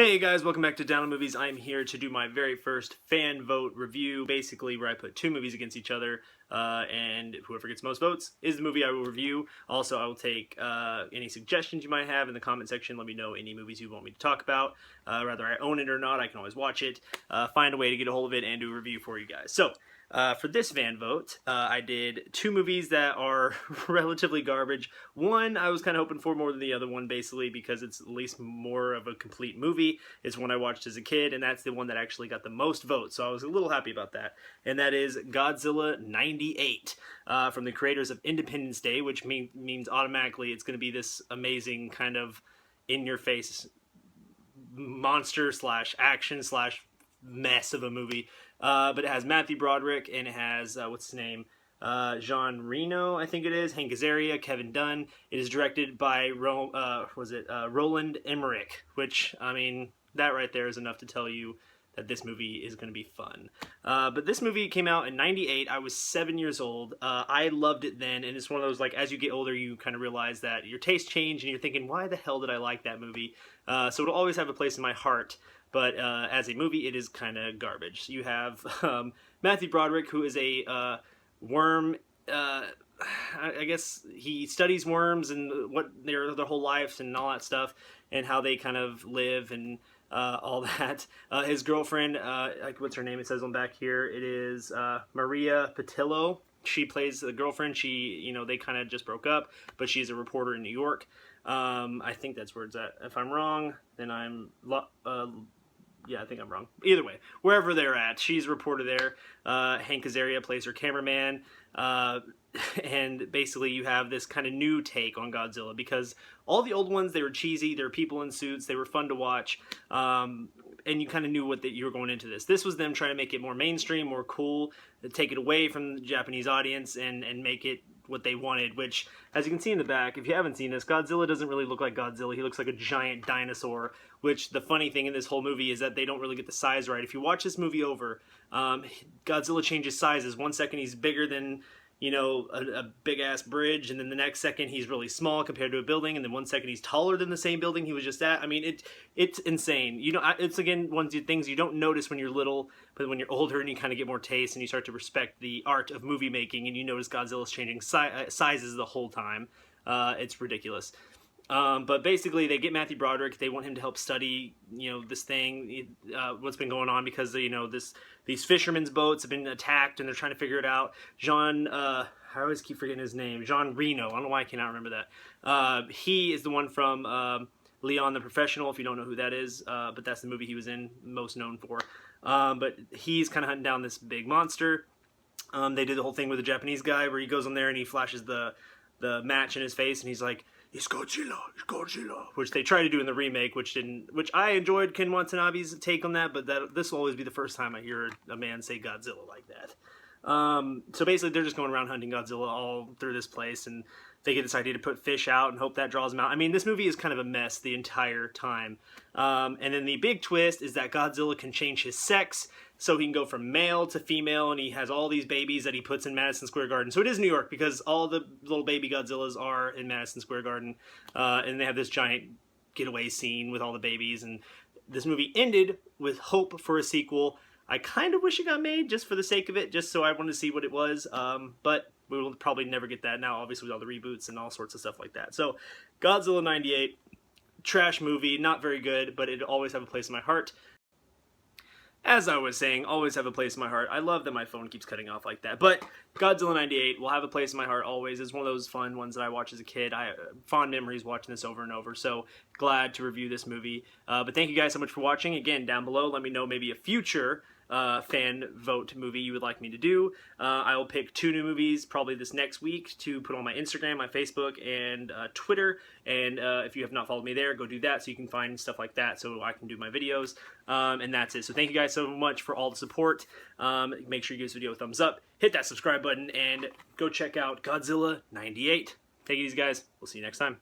Hey guys, welcome back to Down on Movies. I'm here to do my very first fan vote review, basically where I put two movies against each other, and whoever gets most votes is the movie I will review. Also, I will take any suggestions you might have in the comment section. Let me know any movies you want me to talk about. Whether I own it or not, I can always watch it, find a way to get a hold of it, and do a review for you guys. So, for this fan vote, I did two movies that are relatively garbage. One I was kind of hoping for more than the other one, basically, because it's at least more of a complete movie. It's one I watched as a kid, and that's the one that actually got the most votes, so I was a little happy about that. And that is Godzilla 98, from the creators of Independence Day, which means automatically it's going to be this amazing kind of in-your-face monster slash action slash mess of a movie. But it has Matthew Broderick, and it has, what's his name? Jean Reno, I think it is, Hank Azaria, Kevin Dunn. It is directed by Roland Emmerich, which, I mean, that right there is enough to tell you that this movie is going to be fun. But this movie came out in '98. I was 7 years old. I loved it then, and it's one of those, like, as you get older, you kind of realize that your tastes change, and you're thinking, why the hell did I like that movie? So it'll always have a place in my heart. But as a movie, it is kind of garbage. So you have Matthew Broderick, who is a worm. I guess he studies worms and what their whole lives and all that stuff, and how they kind of live and all that. His girlfriend, like, what's her name? It says on back here. It is Maria Patillo. She plays the girlfriend. They kind of just broke up, but she's a reporter in New York. I think that's where it's at. If I'm wrong, then yeah, I think I'm wrong. Either way, wherever they're at, she's a reporter there. Hank Azaria plays her cameraman. And basically you have this kind of new take on Godzilla, because all the old ones, they were cheesy, they were people in suits, they were fun to watch, and you kind of knew what you were going into this. This was them trying to make it more mainstream, more cool, take it away from the Japanese audience, and make it what they wanted, which, as you can see in the back, if you haven't seen this, Godzilla doesn't really look like Godzilla. He looks like a giant dinosaur, which the funny thing in this whole movie is that they don't really get the size right. If you watch this movie over, Godzilla changes sizes. One second he's bigger than, a big-ass bridge, and then the next second he's really small compared to a building, and then one second he's taller than the same building he was just at. I mean, it's insane. It's, again, one of the things you don't notice when you're little, but when you're older and you kind of get more taste and you start to respect the art of movie making, and you notice Godzilla's changing sizes the whole time. It's ridiculous. But basically, they get Matthew Broderick. They want him to help study, this thing, what's been going on, because, these fishermen's boats have been attacked, and they're trying to figure it out. I always keep forgetting his name. Jean Reno. I don't know why I cannot remember that. He is the one from Leon the Professional, if you don't know who that is. But that's the movie he was in, most known for. But he's kind of hunting down this big monster. They did the whole thing with the Japanese guy where he goes on there and he flashes the match in his face, and he's like, "It's Godzilla, it's Godzilla," which they tried to do in the remake, which I enjoyed Ken Watanabe's take on that, but this will always be the first time I hear a man say Godzilla like that. So basically, they're just going around hunting Godzilla all through this place, and they get this idea to put fish out and hope that draws them out. I mean, this movie is kind of a mess the entire time. And then the big twist is that Godzilla can change his sex, so he can go from male to female, and he has all these babies that he puts in Madison Square Garden. So it is New York, because all the little baby Godzillas are in Madison Square Garden, and they have this giant getaway scene with all the babies, and this movie ended with hope for a sequel. I kind of wish it got made just for the sake of it, just so I wanted to see what it was, but we will probably never get that now, obviously, with all the reboots and all sorts of stuff like that. So, Godzilla 98, trash movie, not very good, but it'll always have a place in my heart. As I was saying, always have a place in my heart. I love that my phone keeps cutting off like that. But Godzilla 98 will have a place in my heart always. It's one of those fun ones that I watched as a kid. I fond memories watching this over and over. So glad to review this movie. But thank you guys so much for watching. Again, down below, let me know maybe a future fan vote movie you would like me to do. I will pick 2 new movies probably this next week to put on my Instagram, my Facebook, and Twitter. And if you have not followed me there, go do that so you can find stuff like that so I can do my videos. And that's it. So thank you guys so much for all the support. Make sure you give this video a thumbs up, hit that subscribe button, and go check out Godzilla 98. Take it easy, guys. We'll see you next time.